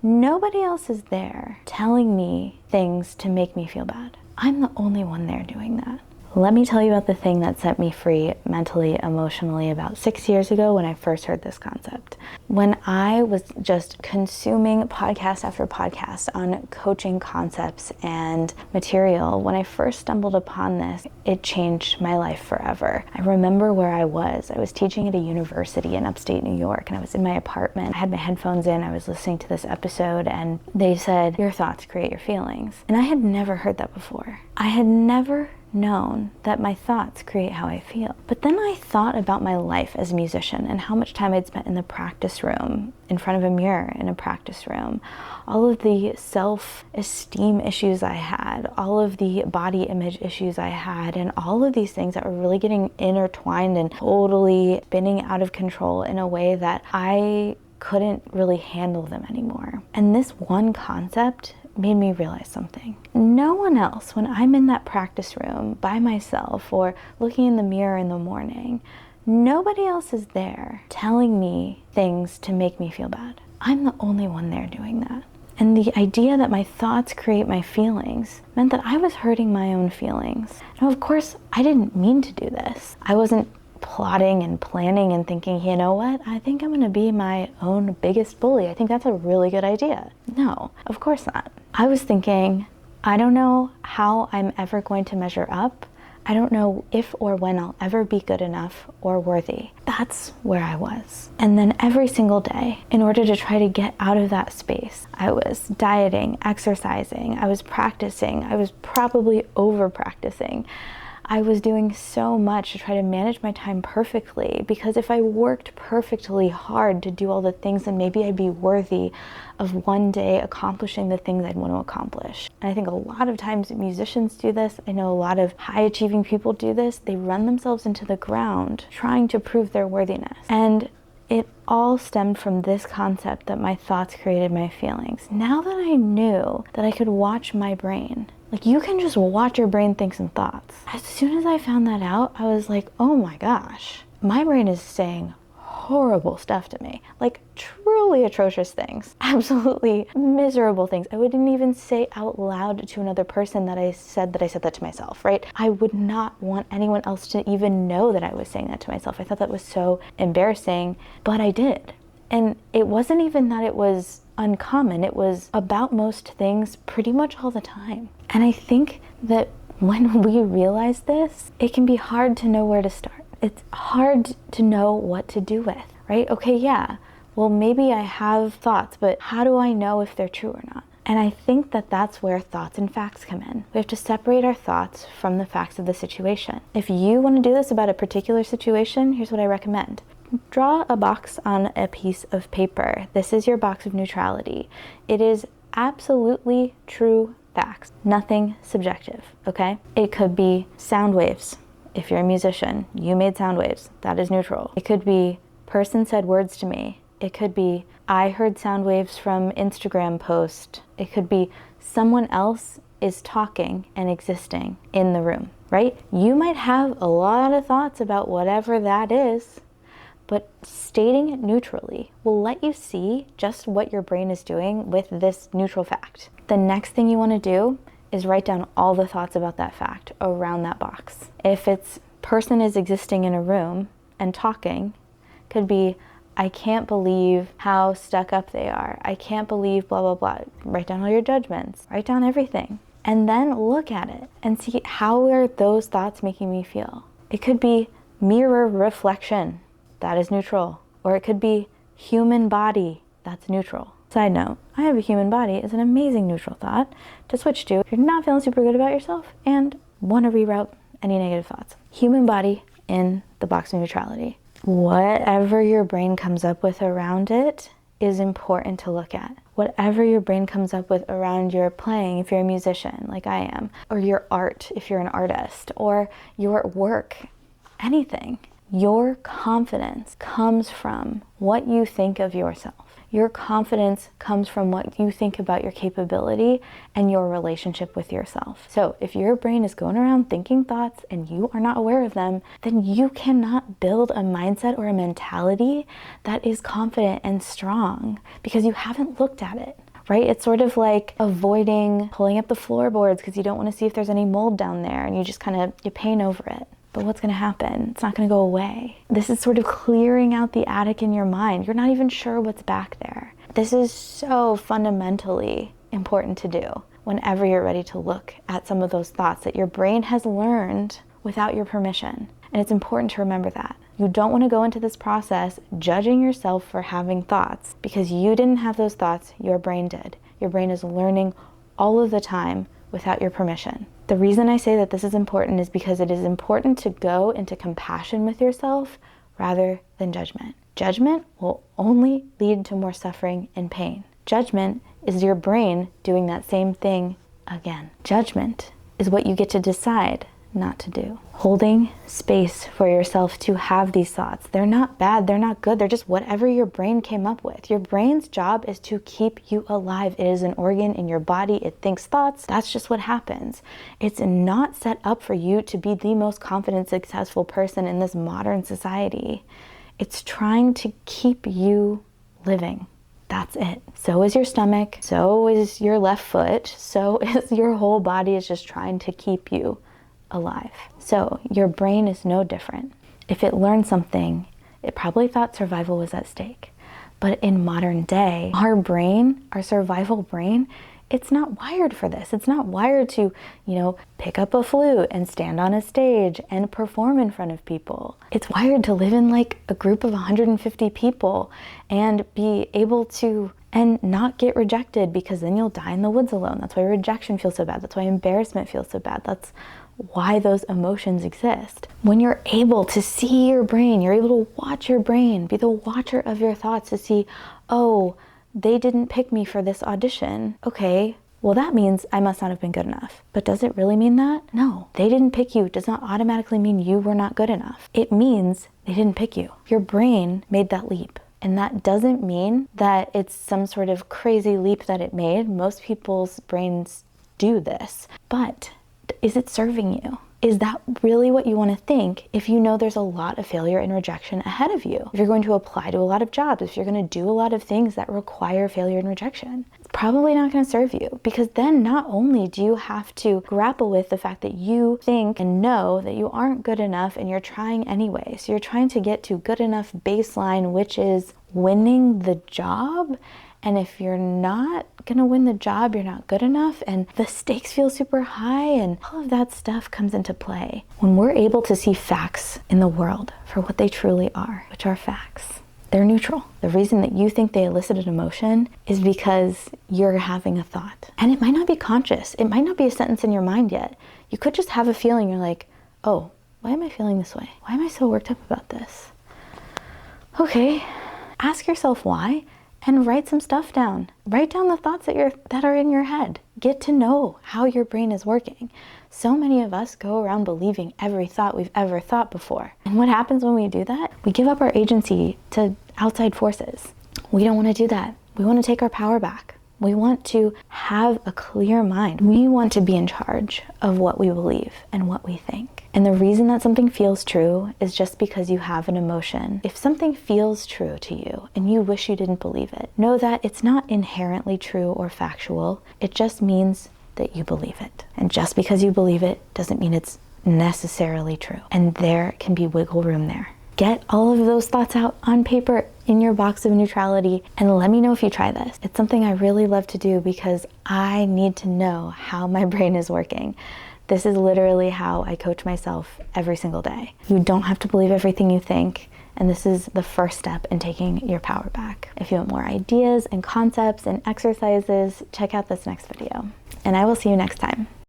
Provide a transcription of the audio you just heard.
Nobody else is there telling me things to make me feel bad. I'm the only one there doing that. Let me tell you about the thing that set me free mentally, emotionally about 6 years ago when I first heard this concept. When I was just consuming podcast after podcast on coaching concepts and material, when I first stumbled upon this, it changed my life forever. I remember where I was. I was teaching at a university in upstate New York, and I was in my apartment. I had my headphones in. I was listening to this episode, and they said, "Your thoughts create your feelings." And I had never heard that before. I had never known that my thoughts create how I feel. But then I thought about my life as a musician and how much time I'd spent in the practice room, in front of a mirror in a practice room, all of the self-esteem issues I had, all of the body image issues I had, and all of these things that were really getting intertwined and totally spinning out of control in a way that I couldn't really handle them anymore. And this one concept made me realize something. No one else, when I'm in that practice room by myself or looking in the mirror in the morning, nobody else is there telling me things to make me feel bad. I'm the only one there doing that. And the idea that my thoughts create my feelings meant that I was hurting my own feelings. Now, of course, I didn't mean to do this. I wasn't plotting and planning and thinking, you know what, I think I'm gonna be my own biggest bully. I think that's a really good idea. No, of course not. I was thinking, I don't know how I'm ever going to measure up. I don't know if or when I'll ever be good enough or worthy. That's where I was. And then every single day, in order to try to get out of that space, I was dieting, exercising, I was practicing, I was probably over practicing. I was doing so much to try to manage my time perfectly, because if I worked perfectly hard to do all the things, then maybe I'd be worthy of one day accomplishing the things I'd want to accomplish. And I think a lot of times musicians do this. I know a lot of high achieving people do this. They run themselves into the ground trying to prove their worthiness. And it all stemmed from this concept that my thoughts created my feelings. Now that I knew that I could watch my brain, like, you can just watch your brain think some thoughts. As soon as I found that out, I was like, oh my gosh, my brain is saying horrible stuff to me. Like, truly atrocious things. Absolutely miserable things. I wouldn't even say out loud to another person that I said that to myself, right? I would not want anyone else to even know that I was saying that to myself. I thought that was so embarrassing, but I did. And it wasn't even that it was uncommon. It was about most things pretty much all the time. And I think that when we realize this, it can be hard to know where to start. It's hard to know what to do with, right? Okay, yeah, well, maybe I have thoughts, but how do I know if they're true or not? And I think that that's where thoughts and facts come in. We have to separate our thoughts from the facts of the situation. If you want to do this about a particular situation, here's what I recommend. Draw a box on a piece of paper. This is your box of neutrality. It is absolutely true facts, nothing subjective, okay? It could be sound waves. If you're a musician, you made sound waves. That is neutral. It could be person said words to me. It could be I heard sound waves from Instagram post. It could be someone else is talking and existing in the room, right? You might have a lot of thoughts about whatever that is, but stating it neutrally will let you see just what your brain is doing with this neutral fact. The next thing you want to do is write down all the thoughts about that fact around that box. If it's person is existing in a room and talking, could be, I can't believe how stuck up they are. I can't believe blah, blah, blah. Write down all your judgments. Write down everything. And then look at it and see, how are those thoughts making me feel? It could be mirror reflection. That is neutral. Or it could be human body. That's neutral. Side note, I have a human body is an amazing neutral thought to switch to if you're not feeling super good about yourself and want to reroute any negative thoughts. Human body in the box of neutrality. Whatever your brain comes up with around it is important to look at. Whatever your brain comes up with around your playing, if you're a musician like I am, or your art, if you're an artist, or your work, anything. Your confidence comes from what you think of yourself. Your confidence comes from what you think about your capability and your relationship with yourself. So if your brain is going around thinking thoughts and you are not aware of them, then you cannot build a mindset or a mentality that is confident and strong because you haven't looked at it. right? It's sort of like avoiding pulling up the floorboards because you don't want to see if there's any mold down there, and you just kind of, you paint over it. But what's going to happen? It's not going to go away. This is sort of clearing out the attic in your mind. You're not even sure what's back there. This is so fundamentally important to do whenever you're ready to look at some of those thoughts that your brain has learned without your permission. And it's important to remember that. You don't want to go into this process judging yourself for having thoughts because you didn't have those thoughts, your brain did. Your brain is learning all of the time without your permission. The reason I say that this is important is because it is important to go into compassion with yourself rather than judgment. Judgment will only lead to more suffering and pain. Judgment is your brain doing that same thing again. Judgment is what you get to decide not to do. Holding space for yourself to have these thoughts. They're not bad, they're not good, they're just whatever your brain came up with. Your brain's job is to keep you alive. It is an organ in your body, it thinks thoughts, that's just what happens. It's not set up for you to be the most confident, successful person in this modern society. It's trying to keep you living. That's it. So is your stomach, so is your left foot, so is your whole body is just trying to keep you alive. So your brain is no different. If it learned something, it probably thought survival was at stake. But in modern day, our brain, our survival brain, it's not wired for this. It's not wired to, pick up a flute and stand on a stage and perform in front of people. It's wired to live in like a group of 150 people and be able to and not get rejected, because then you'll die in the woods alone. That's why rejection feels so bad. That's why embarrassment feels so bad. That's why those emotions exist. When you're able to see your brain, you're able to watch your brain, be the watcher of your thoughts to see, oh, they didn't pick me for this audition. Okay, well that means I must not have been good enough. But does it really mean that? No, they didn't pick you does not automatically mean you were not good enough. It means they didn't pick you. Your brain made that leap. And that doesn't mean that it's some sort of crazy leap that it made. Most people's brains do this. But is it serving you? Is that really what you want to think if you know there's a lot of failure and rejection ahead of you? If you're going to apply to a lot of jobs, if you're going to do a lot of things that require failure and rejection, it's probably not going to serve you, because then not only do you have to grapple with the fact that you think and know that you aren't good enough and you're trying anyway. So you're trying to get to good enough baseline, which is winning the job. And if you're not gonna win the job, you're not good enough, and the stakes feel super high, and all of that stuff comes into play. When we're able to see facts in the world for what they truly are, which are facts, they're neutral. The reason that you think they elicit an emotion is because you're having a thought. And it might not be conscious. It might not be a sentence in your mind yet. You could just have a feeling. You're like, oh, why am I feeling this way? Why am I so worked up about this? Okay, ask yourself why. And write some stuff down. Write down the thoughts that are in your head. Get to know how your brain is working. So many of us go around believing every thought we've ever thought before. And what happens when we do that? We give up our agency to outside forces. We don't want to do that. We want to take our power back. We want to have a clear mind. We want to be in charge of what we believe and what we think. And the reason that something feels true is just because you have an emotion. If something feels true to you and you wish you didn't believe it, know that it's not inherently true or factual. It just means that you believe it. And just because you believe it doesn't mean it's necessarily true. And there can be wiggle room there. Get all of those thoughts out on paper in your box of neutrality and let me know if you try this. It's something I really love to do because I need to know how my brain is working. This is literally how I coach myself every single day. You don't have to believe everything you think, and this is the first step in taking your power back. If you want more ideas and concepts and exercises, check out this next video. And I will see you next time.